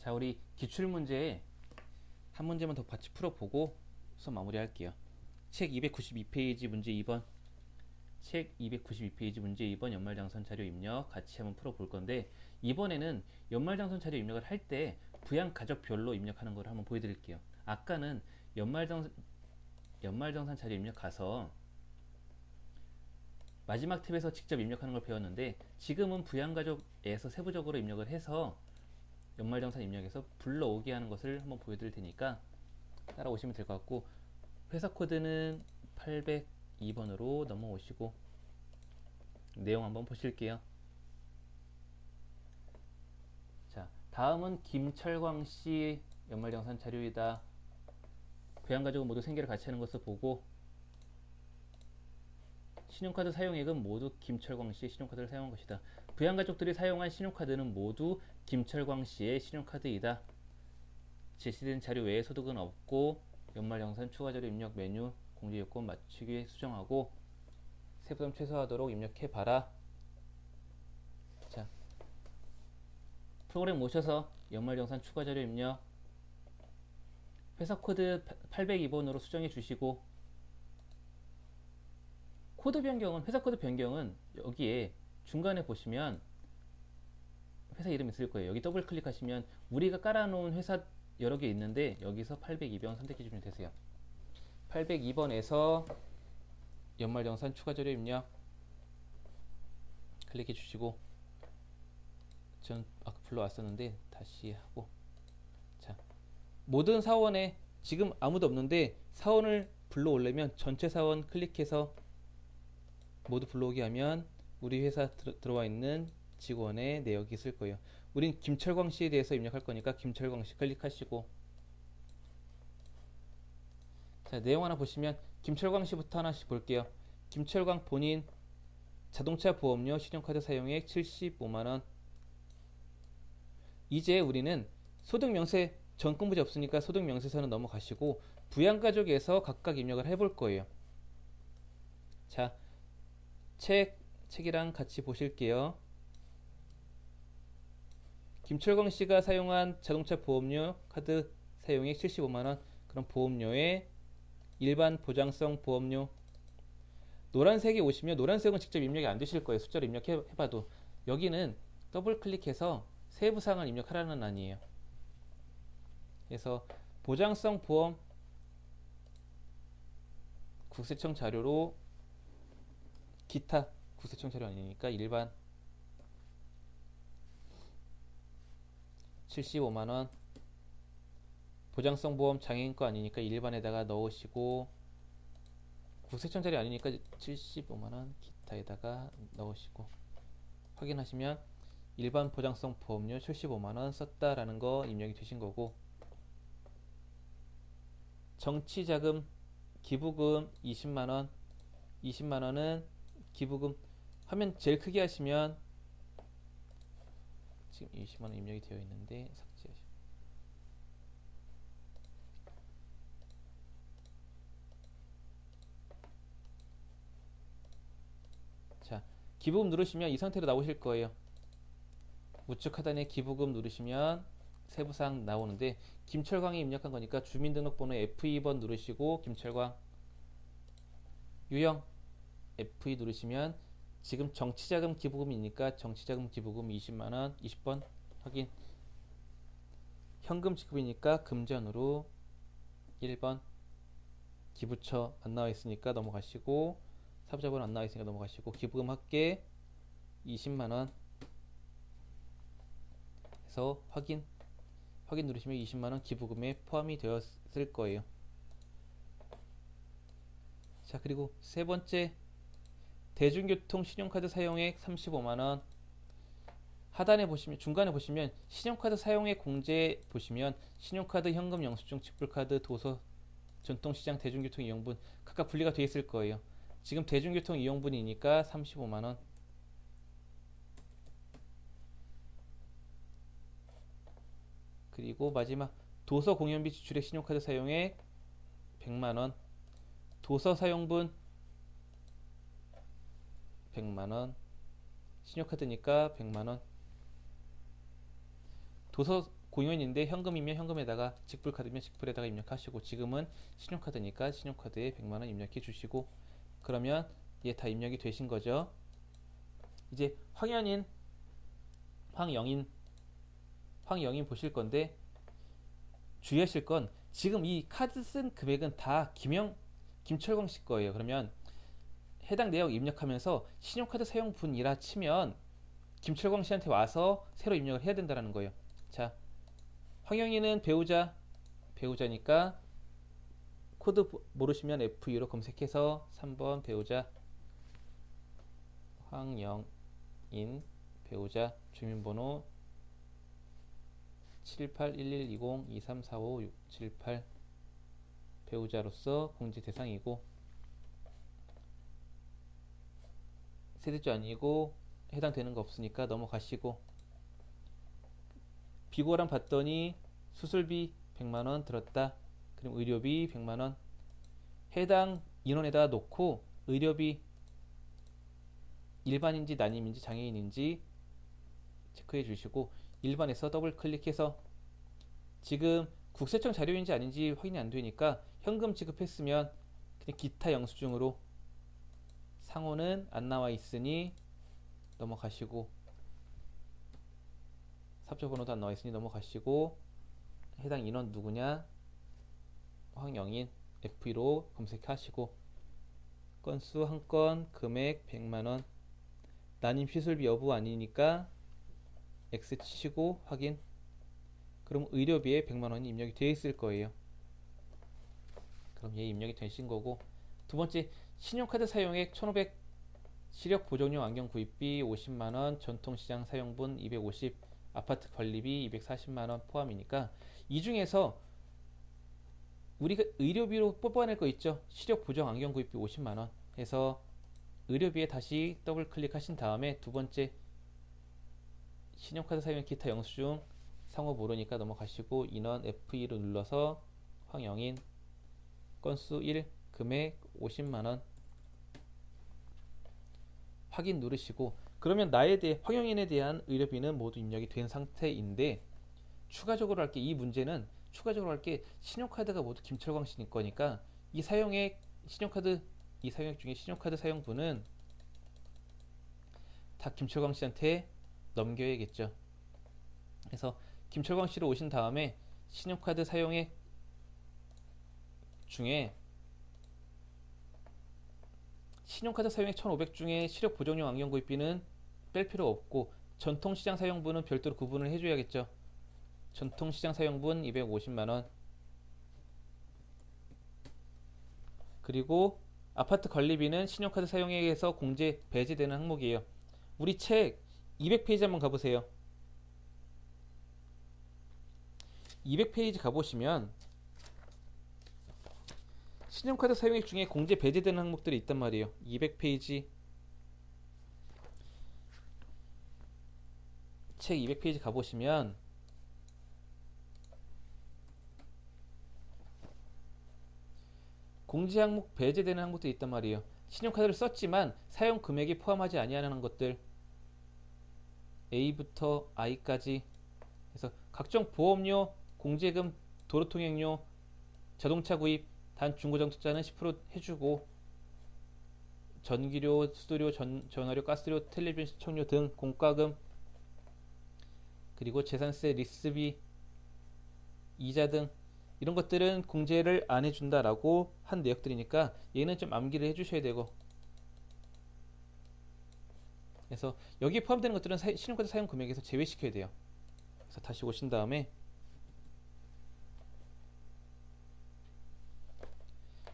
자, 우리 기출문제 한 문제만 더 같이 풀어보고 수업 마무리할게요. 책 292페이지 문제 2번. 책 292페이지 문제 2번 연말정산 자료 입력 같이 한번 풀어볼 건데, 이번에는 연말정산 자료 입력을 할 때 부양가족별로 입력하는 걸 한번 보여드릴게요. 아까는 연말정산 자료 입력 가서 마지막 탭에서 직접 입력하는 걸 배웠는데, 지금은 부양가족에서 세부적으로 입력을 해서 연말정산 입력해서 불러오게 하는 것을 한번 보여드릴 테니까 따라오시면 될 것 같고, 회사 코드는 802번으로 넘어오시고 내용 한번 보실게요. 자, 다음은 김철광씨 연말정산 자료이다. 부양가족은 모두 생계를 같이 하는 것을 보고, 신용카드 사용액은 모두 김철광씨의 신용카드를 사용한 것이다. 부양가족들이 사용한 신용카드는 모두 김철광씨의 신용카드이다. 제시된 자료 외에 소득은 없고, 연말정산 추가자료 입력 메뉴 공제요건 맞추기 수정하고 세부담 최소화하도록 입력해봐라. 자, 프로그램 오셔서 연말정산 추가자료 입력 회사 코드 802번으로 수정해 주시고, 코드 변경은, 회사 코드 변경은 여기에 중간에 보시면 회사 이름 있을 거예요. 여기 더블 클릭하시면 우리가 깔아놓은 회사 여러 개 있는데, 여기서 802번 선택해 주시면 되세요. 802번에서 연말정산 추가자료 입력 클릭해 주시고, 전 아까 불러왔었는데 다시 하고, 자, 모든 사원에 지금 아무도 없는데 사원을 불러오려면 전체 사원 클릭해서 모두 불러오게 하면 우리 회사 들어와 있는 직원의 내역이 있을 거예요. 우린 김철광 씨에 대해서 입력할 거니까 김철광 씨 클릭하시고, 자, 내용 하나 보시면 김철광 씨부터 하나씩 볼게요. 김철광 본인 자동차 보험료 신용카드 사용액 75만원. 이제 우리는 소득명세 전권부지 없으니까 소득명세서는 넘어가시고 부양가족에서 각각 입력을 해볼 거예요. 자, 책이랑 같이 보실게요. 김철광 씨가 사용한 자동차 보험료 카드 사용액 75만원. 그럼 보험료에 일반 보장성 보험료, 노란색에 오시면, 노란색은 직접 입력이 안 되실 거예요. 숫자로 입력해봐도. 여기는 더블 클릭해서 세부사항을 입력하라는 아니에요. 그래서 보장성 보험 국세청 자료로, 기타 국세청 자료 아니니까 일반 75만원, 보장성 보험 장애인 거 아니니까 일반에다가 넣으시고, 국세청 자료 아니니까 75만원 기타에다가 넣으시고 확인하시면 일반 보장성 보험료 75만원 썼다라는 거 입력이 되신 거고, 정치자금 기부금 20만원, 20만원은 기부금, 화면 제일 크게 하시면 지금 20만원 입력이 되어 있는데 삭제하시고, 자, 기부금 누르시면 이 상태로 나오실 거예요. 우측 하단에 기부금 누르시면 세부사항 나오는데, 김철광이 입력한 거니까 주민등록번호 F2번 누르시고 김철광, 유형 F2 누르시면 지금 정치자금 기부금이니까 정치자금 기부금 20만원 20번 확인, 현금 지급이니까 금전으로 1번, 기부처 안 나와 있으니까 넘어가시고, 사부자본 안 나와 있으니까 넘어가시고, 기부금 합계 20만원 해서 확인 누르시면 20만원 기부금에 포함이 되었을 거예요. 자, 그리고 세 번째, 대중교통 신용카드 사용액 35만원. 하단에 보시면, 중간에 보시면 신용카드 사용액 공제 보시면 신용카드, 현금, 영수증, 직불카드, 도서, 전통시장, 대중교통 이용분 각각 분리가 되어 있을 거예요. 지금 대중교통 이용분이니까 35만원. 그리고 마지막 도서 공연비 지출액 신용카드 사용액 100만원. 도서 사용분 100만원. 신용카드니까 100만원. 도서 공연인데 현금이면 현금에다가 직불카드면 직불에다가 입력하시고 지금은 신용카드니까 신용카드에 100만원 입력해 주시고 그러면 얘 다 입력이 되신 거죠. 이제 황영인 보실 건데 주의하실 건 지금 이 카드 쓴 금액은 다 김철광 씨 거예요. 그러면 해당 내역 입력하면서 신용카드 사용분이라 치면 김철광 씨한테 와서 새로 입력을 해야 된다는 거예요. 자, 황영희는 배우자니까 코드 모르시면 F2로 검색해서 3번 배우자 황영인 배우자 주민번호 781120234578 배우자로서 공제 대상이고 세대주 아니고 해당되는 거 없으니까 넘어가시고 비고랑 봤더니 수술비 100만원 들었다. 그럼 의료비 100만원 해당 인원에다 놓고 의료비 일반인지 난임인지 장애인인지 체크해 주시고 일반에서 더블 클릭해서 지금 국세청 자료인지 아닌지 확인이 안 되니까 현금 지급했으면 그냥 기타 영수증으로 상호는 안 나와 있으니 넘어가시고 삽조번호도 안 나와 있으니 넘어가시고 해당 인원 누구냐 황영인 F2로 검색하시고 건수 한 건 금액 100만원 난임 시술비 여부 아니니까 X 치시고 확인. 그럼 의료비에 100만원이 입력이 되어 있을 거예요. 그럼 얘 입력이 되신 거고 두 번째 신용카드 사용액 1500 시력 보정용 안경 구입비 50만원 전통시장 사용분 250 아파트 관리비 240만원 포함이니까 이 중에서 우리가 의료비로 뽑아낼 거 있죠. 시력 보정 안경 구입비 50만원 해서 의료비에 다시 더블 클릭하신 다음에 두 번째 신용카드 사용 기타 영수증 상호 모르니까 넘어가시고 인원 F2로 눌러서 황영인 건수 1 금액 50만원 확인 누르시고 그러면 황영인에 대한 의료비는 모두 입력이 된 상태인데 추가적으로 할 게 이 문제는 추가적으로 할 게 신용카드가 모두 김철광 씨 거니까 이 사용액 중에 신용카드 사용분은 다 김철광 씨한테 넘겨야겠죠. 그래서 김철광 씨로 오신 다음에 신용카드 사용액 중에 신용카드 사용액 1,500 중에 시력 보정용 안경 구입비는 뺄 필요 없고 전통시장 사용분은 별도로 구분을 해줘야겠죠. 전통시장 사용분 250만원 그리고 아파트 관리비는 신용카드 사용액에서 공제 배제되는 항목이에요. 우리 책 200페이지 한번 가보세요. 200페이지 가보시면 신용카드 사용액 중에 공제 배제되는 항목들이 있단 말이에요. 200페이지 책 200페이지 가보시면 공제 항목 배제되는 항목들이 있단 말이에요. 신용카드를 썼지만 사용 금액이 포함하지 아니하는 것들 A부터 I까지 그래서 각종 보험료, 공제금, 도로통행료, 자동차 구입, 단 중고장 투자는 10% 해주고 전기료, 수도료, 전화료, 가스료, 텔레비전 시청료 등 공과금 그리고 재산세, 리스비, 이자 등 이런 것들은 공제를 안 해준다라고 한 내역들이니까 얘는 좀 암기를 해주셔야 되고 그래서 여기에 포함되는 것들은 신용카드 사용 금액에서 제외시켜야 돼요. 그래서 다시 오신 다음에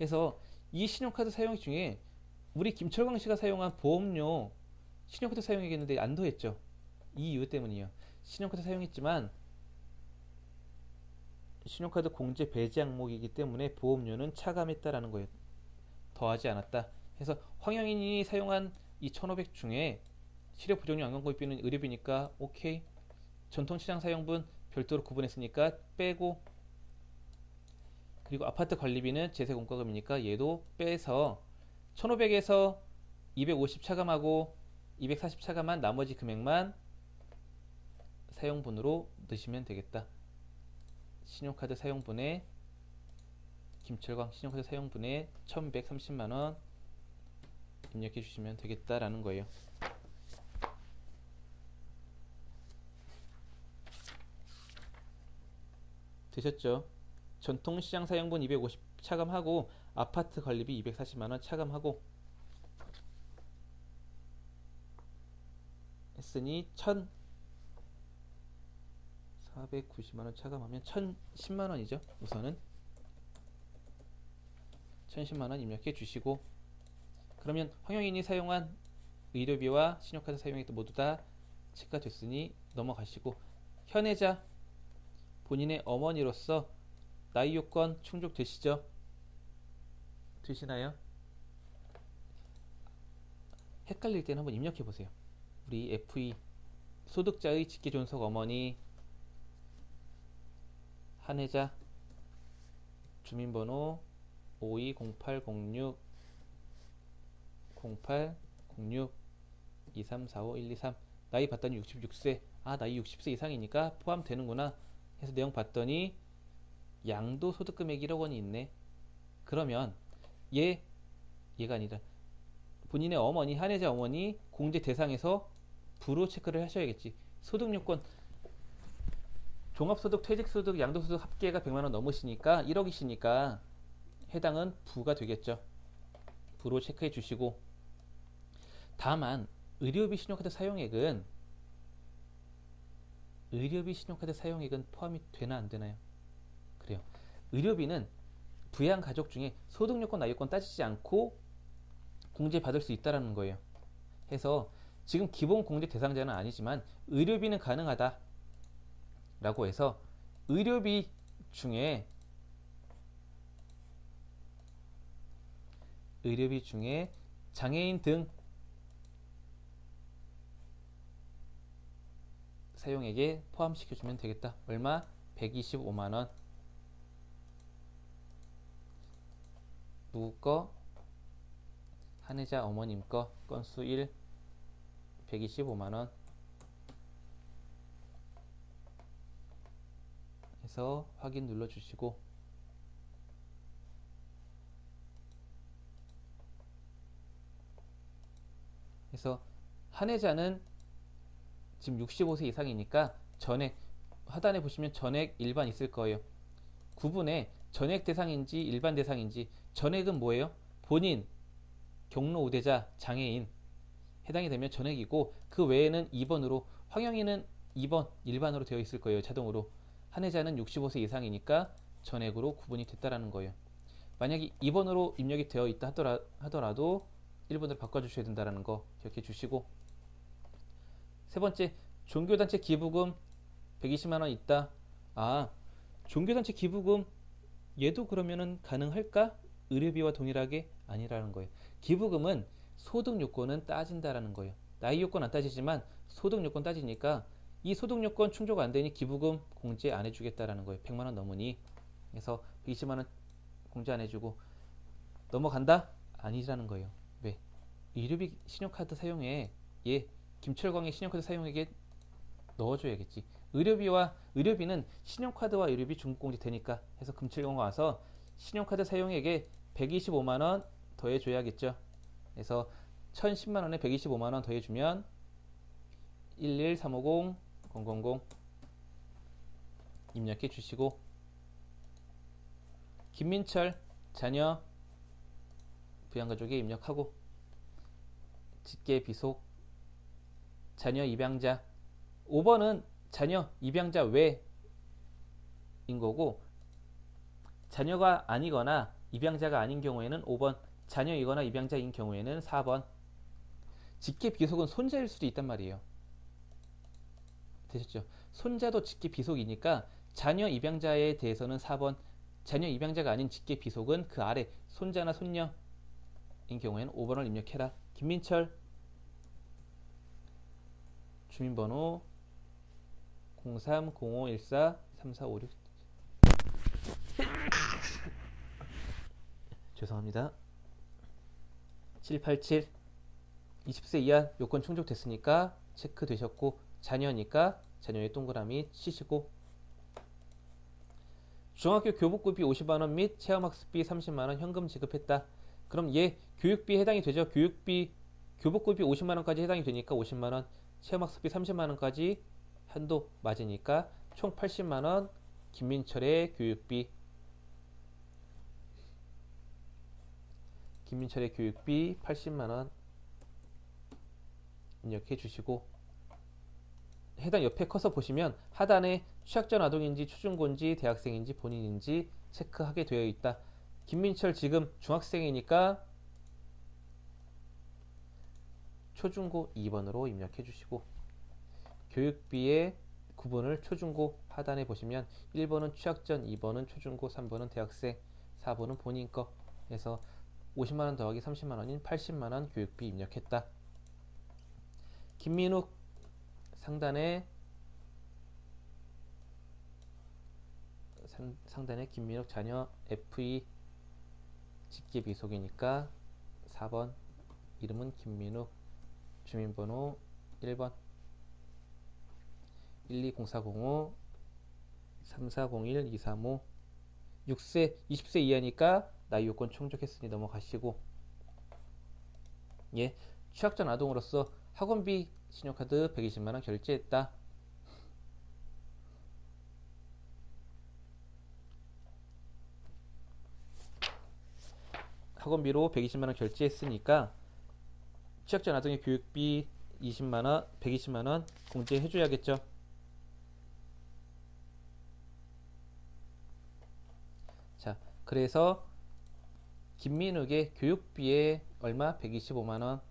해서 이 신용카드 사용액 중에 우리 김철광 씨가 사용한 보험료 신용카드 사용액이었는데 안 더했죠. 이 이유 때문이에요. 신용카드 사용했지만 신용카드 공제 배제 항목이기 때문에 보험료는 차감했다라는 거예요. 더하지 않았다. 그래서 황영인이 사용한 이 1,500 중에 시력 보정용 안경 구입비는 의료비니까 오케이. 전통시장 사용분 별도로 구분했으니까 빼고 그리고 아파트 관리비는 제세 공과금이니까 얘도 빼서 1,500에서 250 차감하고 240 차감한 나머지 금액만 사용분으로 넣으시면 되겠다. 신용카드 사용분의 김철광 신용카드 사용분의 1130만원 입력해 주시면 되겠다라는 거예요. 되셨죠? 전통시장 사용분 250 차감하고 아파트 관리비 240만원 차감하고 했으니 1490만원 차감하면 1010만원이죠. 우선은 1010만원 입력해 주시고, 그러면 황영인이 사용한 의료비와 신용카드 사용액도 모두 다 체크가 됐으니 넘어가시고, 현해자 본인의 어머니로서 나이 요건 충족되시죠? 되시나요? 헷갈릴 때는 한번 입력해 보세요. 우리 FE 소득자의 직계존속 어머니, 한해자, 주민번호 520806 0806 2345123, 나이 봤더니 66세. 아, 나이 60세 이상이니까 포함되는구나 해서 내용 봤더니 양도소득금액 1억 원이 있네. 그러면 얘가 아니라 본인의 어머니, 한해자 어머니 공제 대상에서 부로 체크를 하셔야겠지. 소득요건 종합소득, 퇴직소득, 양도소득 합계가 100만원 넘으시니까 1억이시니까 해당은 부가 되겠죠. 부로 체크해 주시고, 다만 의료비 신용카드 사용액은 포함이 되나 안 되나요? 그래요. 의료비는 부양 가족 중에 소득요건, 나이요건 따지지 않고 공제 받을 수 있다라는 거예요. 해서 지금 기본 공제 대상자는 아니지만 의료비는 가능하다 라고 해서 의료비 중에 장애인 등 사용액에 포함시켜주면 되겠다. 얼마? 125만원. 누구 거? 한해자 어머님 거 건수 1 125만원 해서 확인 눌러주시고, 해서 한해자는 지금 65세 이상이니까 전액, 하단에 보시면 전액 일반 있을 거예요. 구분에 전액 대상인지 일반 대상인지, 전액은 뭐예요? 본인, 경로 우대자, 장애인 해당이 되면 전액이고, 그 외에는 2번으로, 황영인은 2번 일반으로 되어 있을 거예요. 자동으로. 한해자는 65세 이상이니까 전액으로 구분이 됐다라는 거예요. 만약에 2번으로 입력이 되어 있다 하더라도 1번으로 바꿔주셔야 된다는 거 기억해 주시고, 세 번째, 종교단체 기부금 120만원 있다. 아, 종교단체 기부금 얘도 그러면은 가능할까? 의료비와 동일하게? 아니라는 거예요. 기부금은 소득 요건은 따진다라는 거예요. 나이 요건 안 따지지만 소득 요건 따지니까 이 소득 요건 충족 안 되니 기부금 공제 안 해주겠다라는 거예요. 100만원 넘으니. 그래서 120만원 공제 안 해주고 넘어간다? 아니라는 거예요. 왜? 의료비 신용카드 사용에 김철광의 신용카드 사용액에 넣어줘야겠지. 의료비는 신용카드와 의료비 중복공제 되니까 해서 김철광 와서 신용카드 사용액에 125만원 더해줘야겠죠. 그래서 1010만원에 125만원 더해주면 11350 000 입력해 주시고, 김민철 자녀 부양가족에 입력하고, 직계 비속 자녀 입양자 5번은 자녀 입양자 외인 거고, 자녀가 아니거나 입양자가 아닌 경우에는 5번, 자녀이거나 입양자인 경우에는 4번. 직계 비속은 손자일 수도 있단 말이에요. 되셨죠? 손자도 직계 비속이니까 자녀 입양자에 대해서는 4번, 자녀 입양자가 아닌 직계 비속은 그 아래 손자나 손녀인 경우에는 5번을 입력해라. 김민철 주민번호 0305143456 죄송합니다. 787 20세 이하 요건 충족됐으니까 체크 되셨고, 자녀니까 자녀의 동그라미 치시고, 중학교 교복급이 50만원 및 체험학습비 30만원 현금 지급했다. 그럼 얘 교육비 해당이 되죠. 교복급이 50만원까지 해당이 되니까 50만원, 체험학습비 30만원까지 한도 맞으니까 총 80만원 김민철의 교육비 80만원 입력해 주시고, 해당 옆에 커서 보시면 하단에 취약전 아동인지 초중고인지 대학생인지 본인인지 체크하게 되어 있다. 김민철 지금 중학생이니까 초중고 2번으로 입력해 주시고, 교육비의 구분을 초중고 하단에 보시면 1번은 취약전, 2번은 초중고, 3번은 대학생, 4번은 본인 거 해서 50만원 더하기 30만원인 80만원 교육비 입력했다. 김민욱 상단에 김민욱 자녀 FE 직계비속이니까 4번, 이름은 김민욱, 주민번호 1번 120405 3401 235 6세 20세 이하니까 나이 요건 충족했으니 넘어가시고, 예, 취약전 아동으로서 학원비 신용카드 120만원 결제했다. 학원비로 120만원 결제했으니까 취약전 아동의 교육비 20만원, 120만원 공제해줘야겠죠. 자, 그래서 김민욱의 교육비에 얼마? 125만원.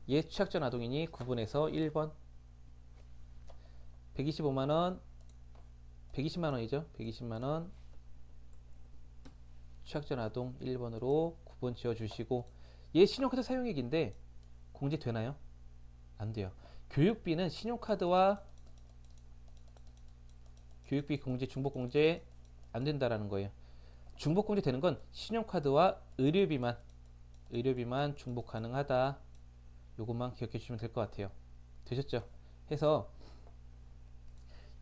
얘 취약전 아동이니 구분해서 1번 125만원 120만원이죠. 120만원 취약전 아동 1번으로 구분 지어주시고, 얘 신용카드 사용액인데 공제되나요? 안 돼요. 교육비는 신용카드와 교육비 공제, 중복공제 안 된다라는 거예요. 중복공제 되는 건 신용카드와 의료비만 중복 가능하다. 요것만 기억해 주시면 될 것 같아요. 되셨죠? 해서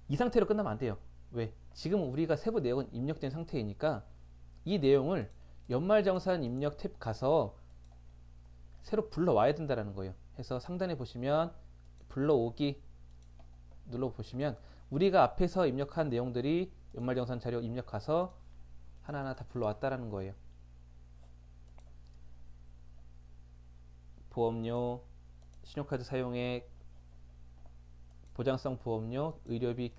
이 상태로 끝나면 안 돼요. 왜? 지금 우리가 세부 내역은 입력된 상태이니까 이 내용을 연말정산 입력 탭 가서 새로 불러와야 된다는 거예요. 해서 상단에 보시면 불러오기 눌러보시면 우리가 앞에서 입력한 내용들이 연말정산 자료 입력 가서 하나하나 다 불러왔다라는 거예요. 보험료, 신용카드 사용액, 보장성 보험료, 의료비,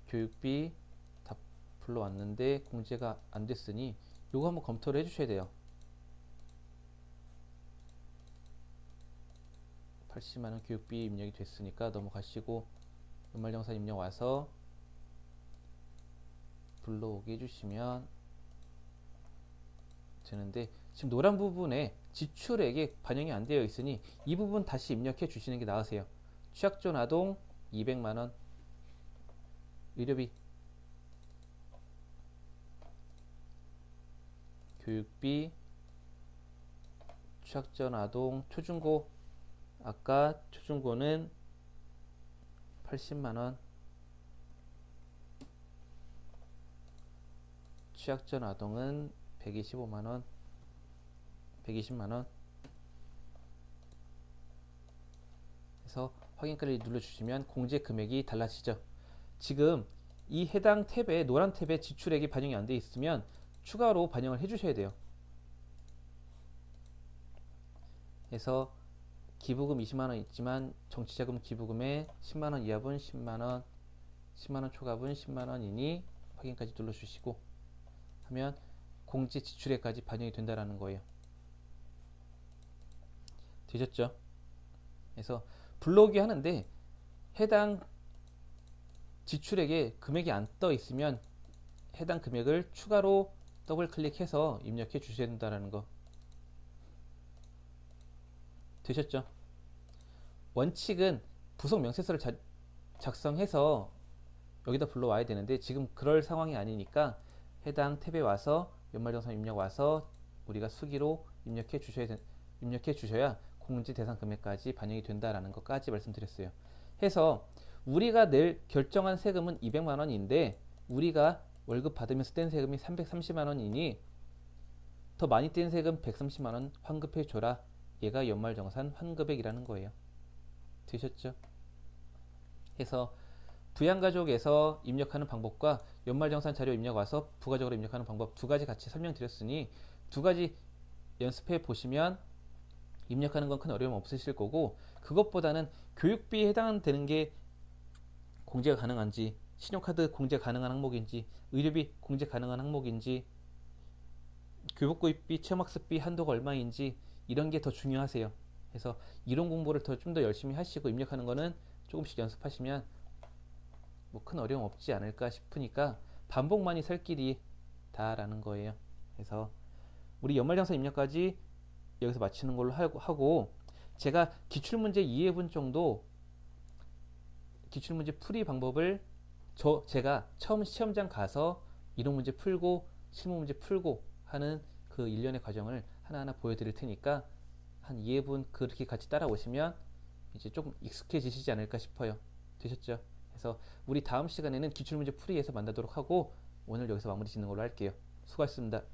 교육비, 다 불러왔는데 공제가 안 됐으니 요거 한번 검토를 해주셔야 돼요. 80만원 교육비 입력이 됐으니까 넘어가시고, 연말정산 입력 와서 불러오게 해주시면 되는데, 지금 노란 부분에 지출액이 반영이 안 되어 있으니 이 부분 다시 입력해 주시는 게 나으세요. 취약전 아동 200만원, 의료비, 교육비, 취약전 아동 초중고, 아까 초중고는 80만원, 취약전 아동은 125만원, 120만원 해서 확인글을 눌러주시면 공제 금액이 달라지죠. 지금 이 해당 탭에 노란 탭에 지출액이 반영이 안 돼 있으면 추가로 반영을 해 주셔야 돼요. 그래서 기부금 20만원 있지만 정치자금 기부금에 10만원 이하분 10만원, 10만원 초과분 10만원이니 확인까지 눌러주시고 하면 공제 지출액까지 반영이 된다라는 거예요. 되셨죠? 그래서 불러오기 하는데 해당 지출액에 금액이 안 떠 있으면 해당 금액을 추가로 더블 클릭해서 입력해 주셔야 된다는 거. 되셨죠? 원칙은 부속 명세서를 작성해서 여기다 불러와야 되는데 지금 그럴 상황이 아니니까 해당 탭에 와서 연말정산 입력 와서 우리가 수기로 입력해 주셔야 공제 대상 금액까지 반영이 된다라는 것까지 말씀드렸어요. 해서 우리가 낼 결정한 세금은 200만 원인데 우리가 월급 받으면서 뗀 세금이 330만 원이니 더 많이 뗀 세금 130만 원 환급해 줘라. 얘가 연말정산 환급액이라는 거예요. 되셨죠? 해서 부양가족에서 입력하는 방법과 연말정산 자료 입력 와서 부가적으로 입력하는 방법 두 가지 같이 설명드렸으니 두 가지 연습해 보시면 입력하는 건 큰 어려움 없으실 거고, 그것보다는 교육비에 해당되는 게 공제가 가능한지, 신용카드 공제 가능한 항목인지, 의료비 공제 가능한 항목인지, 교복구입비, 체험학습비 한도가 얼마인지 이런 게 더 중요하세요. 그래서 이론 공부를 좀 더 열심히 하시고 입력하는 거는 조금씩 연습하시면 뭐 큰 어려움 없지 않을까 싶으니까 반복만이 살 길이 다라는 거예요. 그래서 우리 연말정산 입력까지 여기서 마치는 걸로 하고, 제가 기출문제 2회분 정도 기출문제 풀이 방법을 제가 처음 시험장 가서 이론 문제 풀고 실무 문제 풀고 하는 그 일련의 과정을 하나하나 보여드릴 테니까 한 2회분 그렇게 같이 따라오시면 이제 조금 익숙해지시지 않을까 싶어요. 되셨죠? 그래서 우리 다음 시간에는 기출문제 풀이에서 만나도록 하고 오늘 여기서 마무리 짓는 걸로 할게요. 수고하셨습니다.